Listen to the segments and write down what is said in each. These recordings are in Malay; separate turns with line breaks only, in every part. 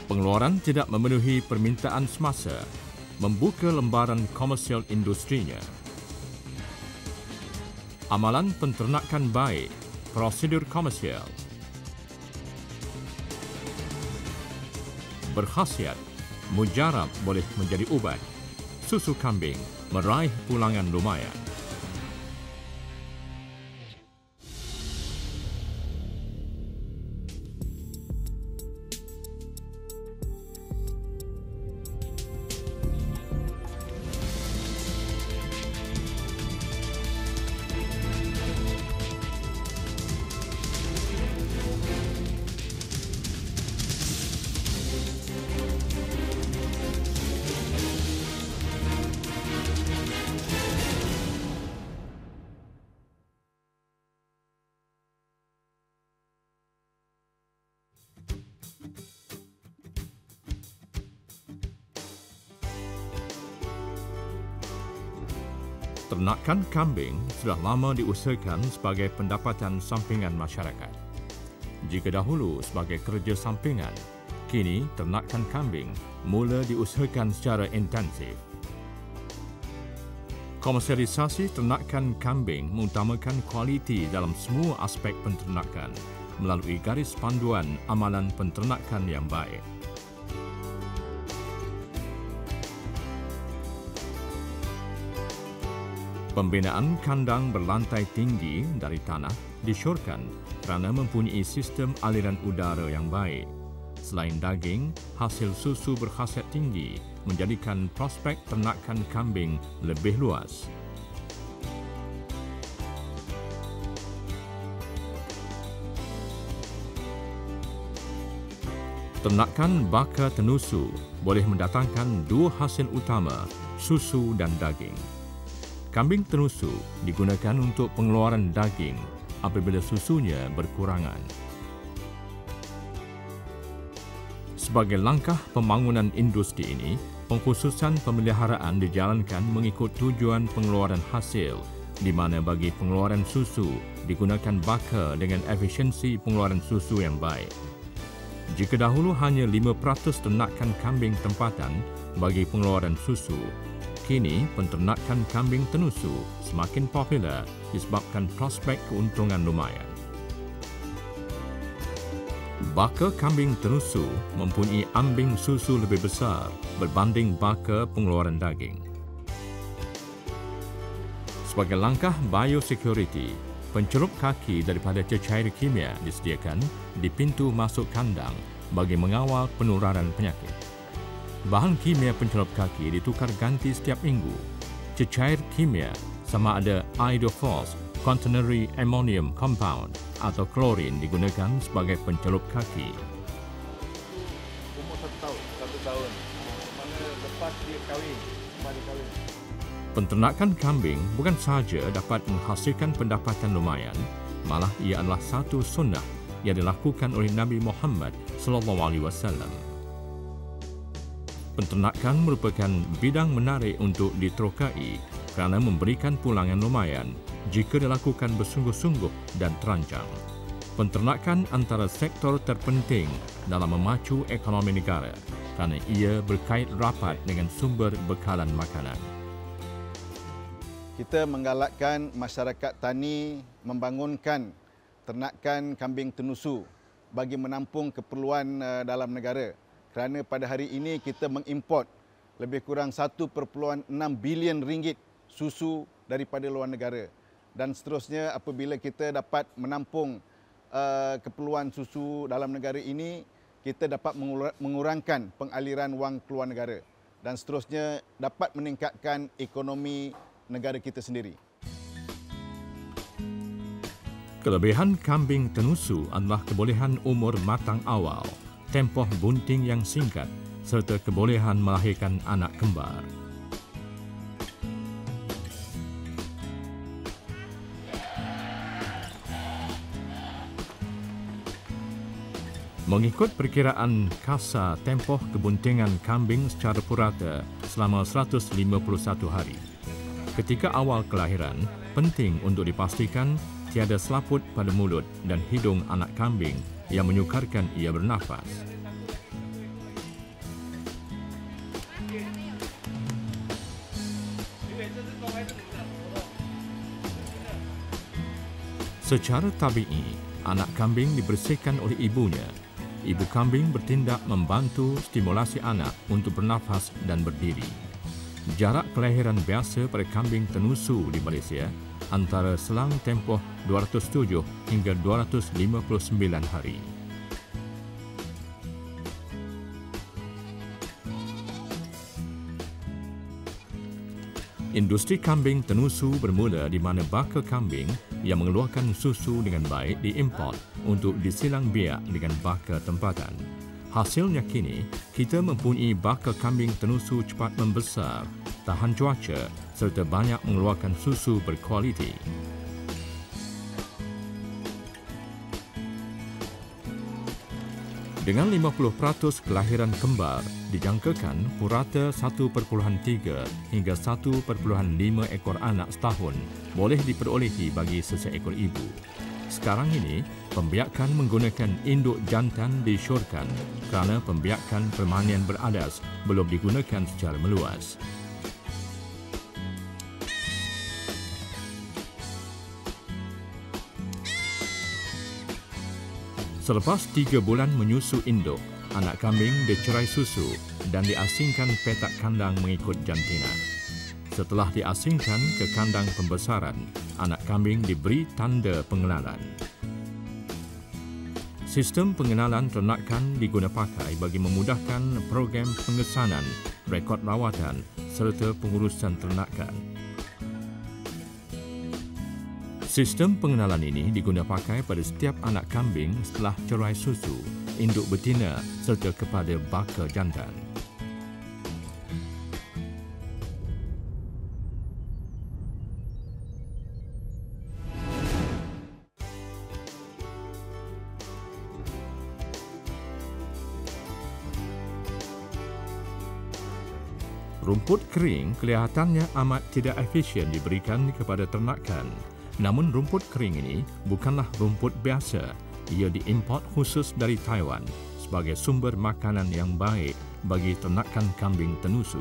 Pengeluaran tidak memenuhi permintaan semasa, membuka lembaran komersial industrinya. Amalan penternakan baik, prosedur komersial. Berkhasiat, mujarab boleh menjadi ubat. Susu kambing meraih pulangan lumayan. Ternakan kambing sudah lama diusahakan sebagai pendapatan sampingan masyarakat. Jika dahulu sebagai kerja sampingan, kini ternakan kambing mula diusahakan secara intensif. Komersialisasi ternakan kambing mengutamakan kualiti dalam semua aspek penternakan melalui garis panduan amalan penternakan yang baik. Pembinaan kandang berlantai tinggi dari tanah disyorkan kerana mempunyai sistem aliran udara yang baik. Selain daging, hasil susu berkhasiat tinggi menjadikan prospek ternakan kambing lebih luas. Ternakan baka tenusu boleh mendatangkan dua hasil utama, susu dan daging. Kambing tenusu digunakan untuk pengeluaran daging apabila susunya berkurangan. Sebagai langkah pembangunan industri ini, pengkhususan pemeliharaan dijalankan mengikut tujuan pengeluaran hasil, di mana bagi pengeluaran susu digunakan baka dengan efisiensi pengeluaran susu yang baik. Jika dahulu hanya 5% ternakan kambing tempatan bagi pengeluaran susu, kini penternakan kambing tenusu semakin popular disebabkan prospek keuntungan lumayan. Baka kambing tenusu mempunyai ambing susu lebih besar berbanding baka pengeluaran daging. Sebagai langkah biosecurity, pencelup kaki daripada cecair kimia disediakan di pintu masuk kandang bagi mengawal penularan penyakit. Bahan kimia pencelup kaki ditukar ganti setiap minggu. Cecair kimia sama ada iodophos, quaternary ammonium compound atau klorin digunakan sebagai pencelup kaki.
Umur 1 tahun. Mana lepas dia kahwin,
Penternakan kambing bukan sahaja dapat menghasilkan pendapatan lumayan, malah ia adalah satu sunnah yang dilakukan oleh Nabi Muhammad SAW. Penternakan merupakan bidang menarik untuk diterokai kerana memberikan pulangan lumayan jika dilakukan bersungguh-sungguh dan terancang. Penternakan antara sektor terpenting dalam memacu ekonomi negara kerana ia berkait rapat dengan sumber bekalan makanan.
Kita menggalakkan masyarakat tani membangunkan ternakan kambing tenusu bagi menampung keperluan dalam negara. Kerana pada hari ini kita mengimport lebih kurang 1.6 bilion ringgit susu daripada luar negara. Dan seterusnya apabila kita dapat menampung keperluan susu dalam negara ini, kita dapat mengurangkan pengaliran wang keluar negara. Dan seterusnya dapat meningkatkan ekonomi negara kita sendiri.
Kelebihan kambing tenusu adalah kebolehan umur matang awal, tempoh bunting yang singkat serta kebolehan melahirkan anak kembar. Mengikut perkiraan KASA tempoh kebuntingan kambing secara purata selama 151 hari. Ketika awal kelahiran, penting untuk dipastikan tiada selaput pada mulut dan hidung anak kambing yang menyukarkan ia bernafas. Secara tabi'i, anak kambing dibersihkan oleh ibunya. Ibu kambing bertindak membantu stimulasi anak untuk bernafas dan berdiri. Jarak kelahiran biasa pada kambing tenusu di Malaysia antara selang tempoh 207 hingga 259 hari. Industri kambing tenusu bermula di mana baka kambing yang mengeluarkan susu dengan baik diimport untuk disilang biak dengan baka tempatan. Hasilnya kini, kita mempunyai baka kambing tenusu cepat membesar, tahan cuaca serta banyak mengeluarkan susu berkualiti. Dengan 50% kelahiran kembar, dijangkakan purata 1.3 hingga 1.5 ekor anak setahun boleh diperolehi bagi seseekor ibu. Sekarang ini, pembiakan menggunakan induk jantan disyorkan kerana pembiakan permanian beradas belum digunakan secara meluas. Selepas 3 bulan menyusu induk, anak kambing dicerai susu dan diasingkan petak kandang mengikut jantina. Setelah diasingkan ke kandang pembesaran, anak kambing diberi tanda pengenalan. Sistem pengenalan ternakan digunapakai bagi memudahkan program pengesanan, rekod rawatan serta pengurusan ternakan. Sistem pengenalan ini digunapakai pada setiap anak kambing setelah cerai susu, induk betina serta kepada baka jantan. Rumput kering kelihatannya amat tidak efisien diberikan kepada ternakan. Namun rumput kering ini bukanlah rumput biasa. Ia diimport khusus dari Taiwan sebagai sumber makanan yang baik bagi ternakan kambing tenusu.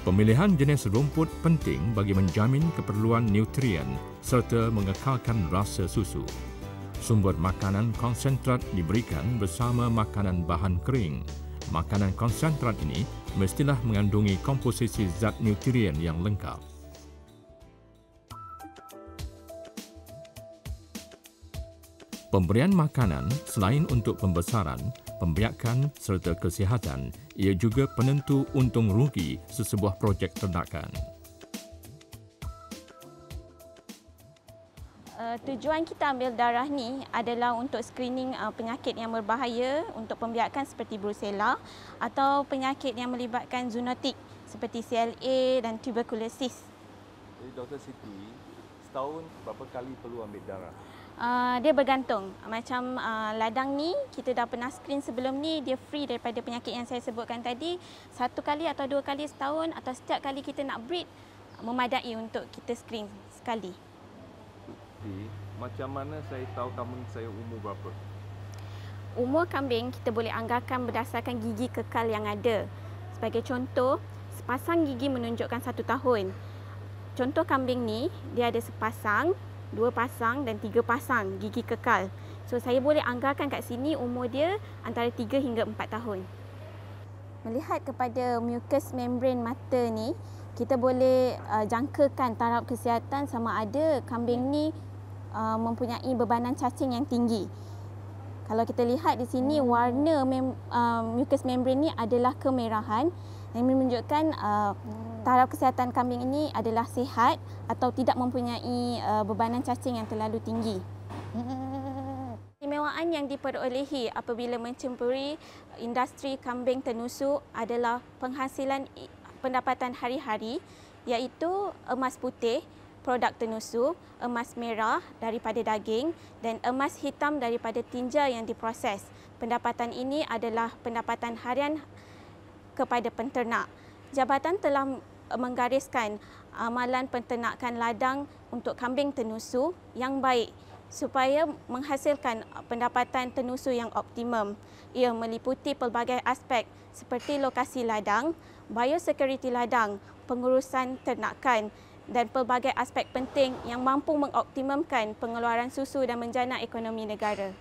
Pemilihan jenis rumput penting bagi menjamin keperluan nutrien serta mengekalkan rasa susu. Sumber makanan konsentrat diberikan bersama makanan bahan kering. Makanan konsentrat ini mestilah mengandungi komposisi zat nutrien yang lengkap. Pemberian makanan selain untuk pembesaran, pembiakan serta kesihatan, ia juga penentu untung rugi sesebuah projek ternakan.
Tujuan kita ambil darah ni adalah untuk screening penyakit yang berbahaya untuk pembiakan seperti brucella atau penyakit yang melibatkan zoonotik seperti CLA dan tuberculosis.
Jadi Dr. Siti, setahun berapa kali perlu ambil darah?
Dia bergantung. Macam ladang ni, kita dah pernah screen sebelum ni, dia free daripada penyakit yang saya sebutkan tadi. 1 kali atau 2 kali setahun atau setiap kali kita nak breed, memadai untuk kita screen sekali.
Macam mana saya tahu kambing saya umur berapa?
Umur kambing kita boleh anggarkan berdasarkan gigi kekal yang ada. Sebagai contoh, sepasang gigi menunjukkan 1 tahun. Contoh kambing ni, dia ada sepasang, 2 pasang dan 3 pasang gigi kekal. So saya boleh anggarkan kat sini umur dia antara 3 hingga 4 tahun. Melihat kepada mucous membrane mata ni, kita boleh jangkakan taraf kesihatan sama ada kambing ni mempunyai bebanan cacing yang tinggi. Kalau kita lihat di sini, warna mucous membrane ni adalah kemerahan yang menunjukkan taraf kesihatan kambing ini adalah sihat atau tidak mempunyai bebanan cacing yang terlalu tinggi. Istimewaan yang diperolehi apabila mencempuri industri kambing tenusu adalah penghasilan pendapatan hari-hari, iaitu emas putih, produk tenusu, emas merah daripada daging dan emas hitam daripada tinja yang diproses. Pendapatan ini adalah pendapatan harian kepada penternak. Jabatan telah menggariskan amalan penternakan ladang untuk kambing tenusu yang baik, supaya menghasilkan pendapatan tenusu yang optimum. Ia meliputi pelbagai aspek seperti lokasi ladang, biosecurity ladang, pengurusan ternakan dan pelbagai aspek penting yang mampu mengoptimumkan pengeluaran susu dan menjana ekonomi negara.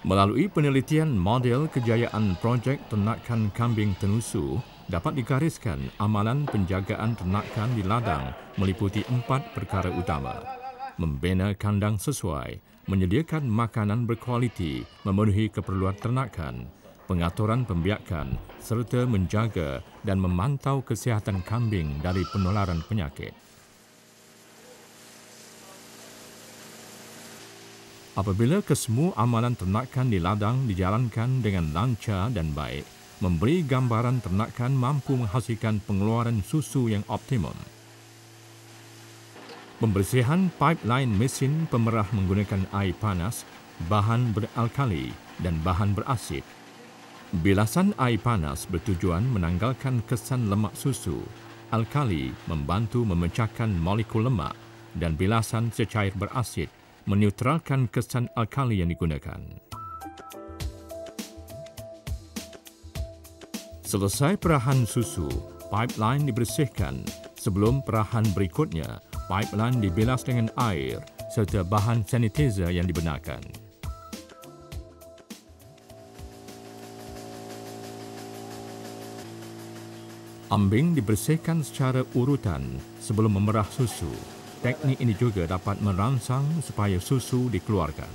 Melalui penelitian model kejayaan projek ternakan kambing tenusu, dapat digariskan amalan penjagaan ternakan di ladang meliputi 4 perkara utama. Membina kandang sesuai, menyediakan makanan berkualiti, memenuhi keperluan ternakan, pengaturan pembiakan, serta menjaga dan memantau kesihatan kambing dari penularan penyakit. Apabila kesemua amalan ternakan di ladang dijalankan dengan lancar dan baik, memberi gambaran ternakan mampu menghasilkan pengeluaran susu yang optimum. Pembersihan pipeline mesin pemerah menggunakan air panas, bahan beralkali dan bahan berasid. Bilasan air panas bertujuan menanggalkan kesan lemak susu. Alkali membantu memecahkan molekul lemak dan bilasan secair berasid menetralkan kesan alkali yang digunakan. Selesai perahan susu, pipeline dibersihkan. Sebelum perahan berikutnya, pipeline dibilas dengan air serta bahan sanitizer yang dibenarkan. Ambing dibersihkan secara urutan sebelum memerah susu. Teknik ini juga dapat merangsang supaya susu dikeluarkan.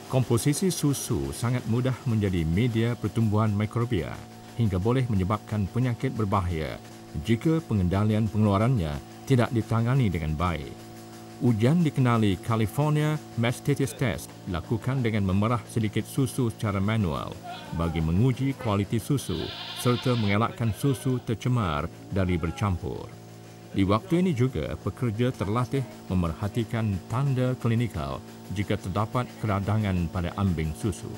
Komposisi susu sangat mudah menjadi media pertumbuhan mikrobia hingga boleh menyebabkan penyakit berbahaya jika pengendalian pengeluarannya tidak ditangani dengan baik. Ujian dikenali California Mastitis Test dilakukan dengan memerah sedikit susu secara manual bagi menguji kualiti susu serta mengelakkan susu tercemar dari bercampur. Di waktu ini juga, pekerja terlatih memerhatikan tanda klinikal jika terdapat keradangan pada ambing susu.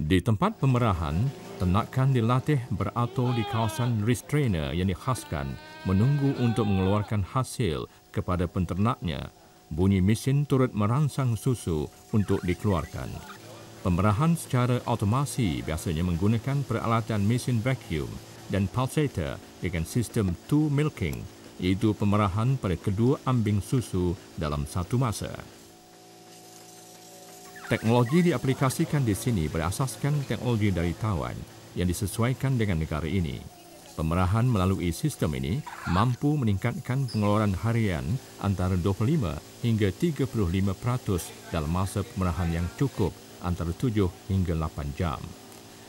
Di tempat pemerahan, ternakan dilatih beratur di kawasan restrainer yang dikhaskan menunggu untuk mengeluarkan hasil kepada penternaknya. Bunyi mesin turut merangsang susu untuk dikeluarkan. Pemerahan secara otomasi biasanya menggunakan peralatan mesin vacuum dan pulsator dengan sistem two milking, iaitu pemerahan pada kedua ambing susu dalam satu masa. Teknologi diaplikasikan di sini berasaskan teknologi dari Taiwan yang disesuaikan dengan negara ini. Pemerahan melalui sistem ini mampu meningkatkan pengeluaran harian antara 25 hingga 35% dalam masa pemerahan yang cukup antara 7 hingga 8 jam.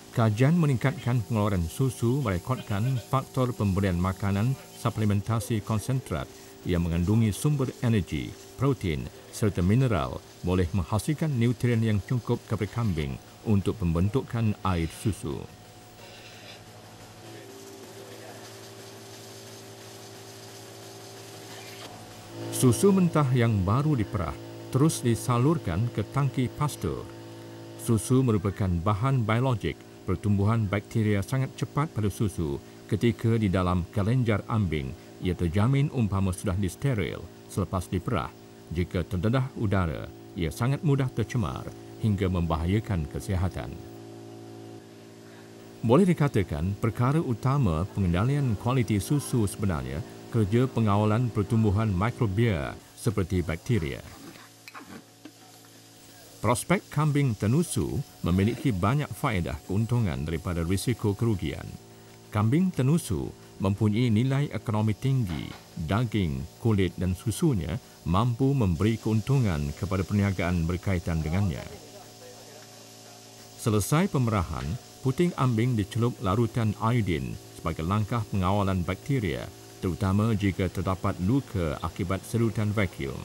Kajian meningkatkan pengeluaran susu merekodkan faktor pemberian makanan suplementasi konsentrat yang mengandungi sumber energi, protein serta mineral boleh menghasilkan nutrien yang cukup kepada kambing untuk pembentukan air susu. Susu mentah yang baru diperah terus disalurkan ke tangki pastur. Susu merupakan bahan biologik. Pertumbuhan bakteria sangat cepat pada susu ketika di dalam kelenjar ambing. Ia terjamin umpama sudah disteril selepas diperah. Jika terdedah udara, ia sangat mudah tercemar hingga membahayakan kesihatan. Boleh dikatakan perkara utama pengendalian kualiti susu sebenarnya kerja pengawalan pertumbuhan mikrobia seperti bakteria. Prospek kambing tenusu memiliki banyak faedah keuntungan daripada risiko kerugian. Kambing tenusu mempunyai nilai ekonomi tinggi, daging, kulit dan susunya mampu memberi keuntungan kepada perniagaan berkaitan dengannya. Selesai pemerahan, puting ambing dicelup larutan iodin sebagai langkah pengawalan bakteria, terutama jika terdapat luka akibat serutan vacuum.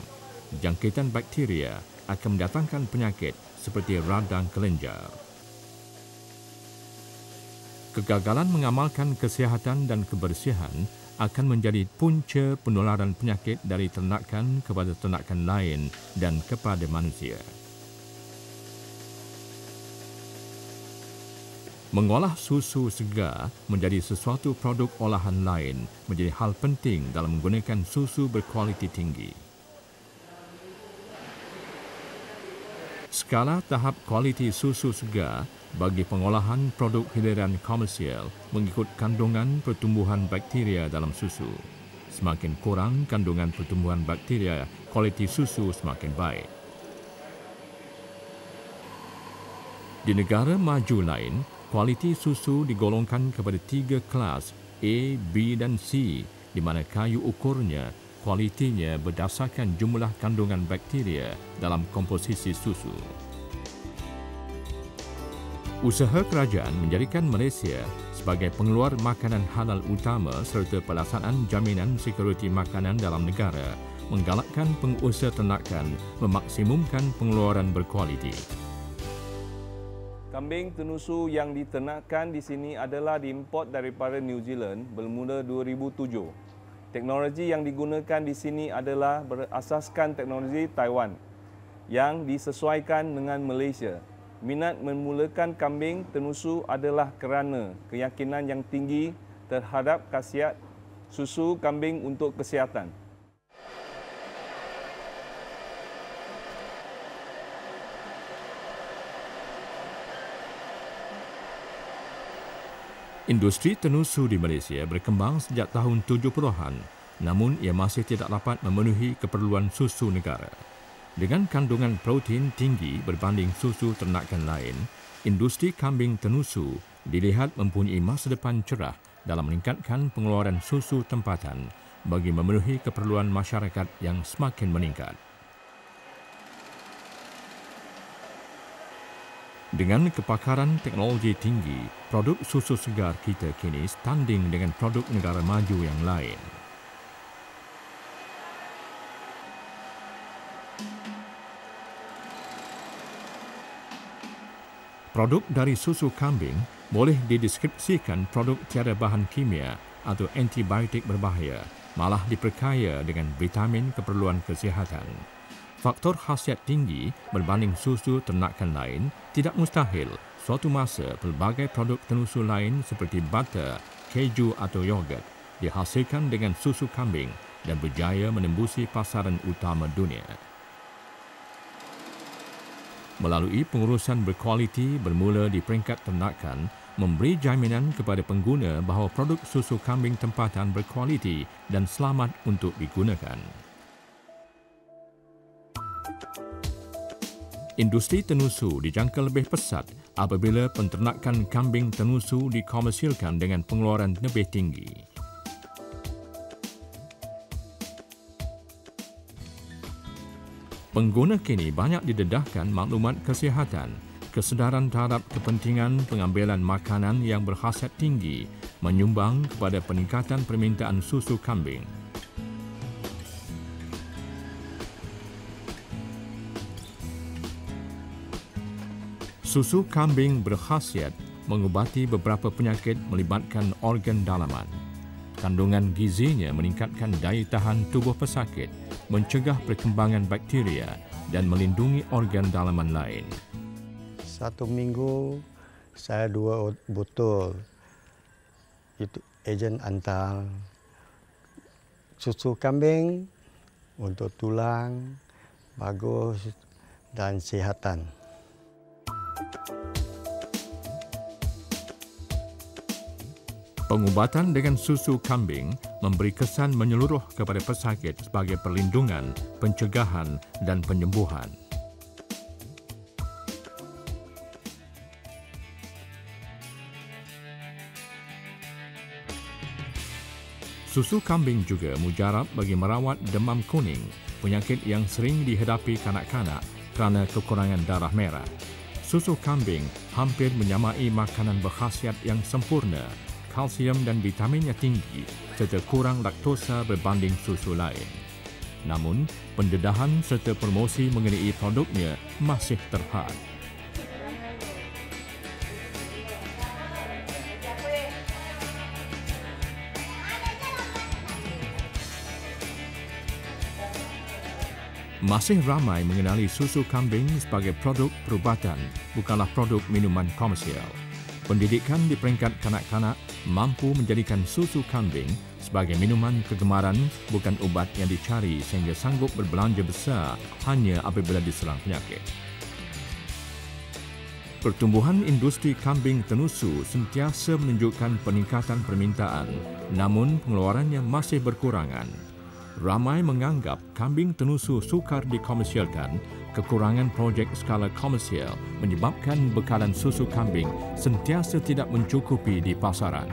Jangkitan bakteria akan mendatangkan penyakit seperti radang kelenjar. Kegagalan mengamalkan kesihatan dan kebersihan akan menjadi punca penularan penyakit dari ternakan kepada ternakan lain dan kepada manusia. Mengolah susu segar menjadi sesuatu produk olahan lain menjadi hal penting dalam menggunakan susu berkualiti tinggi. Skala tahap kualiti susu segar bagi pengolahan produk hiliran komersial mengikut kandungan pertumbuhan bakteria dalam susu. Semakin kurang kandungan pertumbuhan bakteria, kualiti susu semakin baik. Di negara maju lain, kualiti susu digolongkan kepada 3 kelas A, B dan C di mana kayu ukurnya kualitinya berdasarkan jumlah kandungan bakteria dalam komposisi susu. Usaha kerajaan menjadikan Malaysia sebagai pengeluar makanan halal utama serta pelaksanaan jaminan sekuriti makanan dalam negara menggalakkan pengusaha ternakan memaksimumkan pengeluaran berkualiti.
Kambing tenusu yang diternakkan di sini adalah diimport daripada New Zealand bermula 2007. Teknologi yang digunakan di sini adalah berasaskan teknologi Taiwan yang disesuaikan dengan Malaysia. Minat memulakan kambing tenusu adalah kerana keyakinan yang tinggi terhadap khasiat susu kambing untuk kesihatan.
Industri tenusu di Malaysia berkembang sejak tahun 70-an, namun ia masih tidak dapat memenuhi keperluan susu negara. Dengan kandungan protein tinggi berbanding susu ternakan lain, industri kambing tenusu dilihat mempunyai masa depan cerah dalam meningkatkan pengeluaran susu tempatan bagi memenuhi keperluan masyarakat yang semakin meningkat. Dengan kepakaran teknologi tinggi, produk susu segar kita kini standing dengan produk negara maju yang lain. Produk dari susu kambing boleh dideskripsikan produk tiada bahan kimia atau antibiotik berbahaya, malah diperkaya dengan vitamin keperluan kesihatan. Faktor khasiat tinggi berbanding susu ternakan lain tidak mustahil suatu masa pelbagai produk tenusu lain seperti butter, keju atau yogurt dihasilkan dengan susu kambing dan berjaya menembusi pasaran utama dunia. Melalui pengurusan berkualiti bermula di peringkat ternakan, memberi jaminan kepada pengguna bahawa produk susu kambing tempatan berkualiti dan selamat untuk digunakan. Industri tenusu dijangka lebih pesat apabila penternakan kambing tenusu dikomersilkan dengan pengeluaran lebih tinggi. Pengguna kini banyak didedahkan maklumat kesihatan, kesedaran terhadap kepentingan pengambilan makanan yang berkhasiat tinggi menyumbang kepada peningkatan permintaan susu kambing. Susu kambing berkhasiat mengubati beberapa penyakit melibatkan organ dalaman. Kandungan gizinya meningkatkan daya tahan tubuh pesakit, mencegah perkembangan bakteria dan melindungi organ dalaman lain.
1 minggu saya 2 botol itu ejen antal susu kambing untuk tulang bagus dan kesihatan.
Pengubatan dengan susu kambing memberi kesan menyeluruh kepada pesakit sebagai perlindungan, pencegahan dan penyembuhan. Susu kambing juga mujarab bagi merawat demam kuning, penyakit yang sering dihadapi kanak-kanak kerana kekurangan darah merah. Susu kambing hampir menyamai makanan berkhasiat yang sempurna, kalsium dan vitaminnya tinggi serta kurang laktosa berbanding susu lain. Namun, pendedahan serta promosi mengenai produknya masih terhad. Masih ramai mengenali susu kambing sebagai produk perubatan, bukanlah produk minuman komersial. Pendidikan di peringkat kanak-kanak mampu menjadikan susu kambing sebagai minuman kegemaran, bukan ubat yang dicari sehingga sanggup berbelanja besar hanya apabila diserang penyakit. Pertumbuhan industri kambing tenusu sentiasa menunjukkan peningkatan permintaan, namun pengeluarannya masih berkurangan. Ramai menganggap kambing tenusu sukar dikomersialkan. Kekurangan projek skala komersial menyebabkan bekalan susu kambing sentiasa tidak mencukupi di pasaran.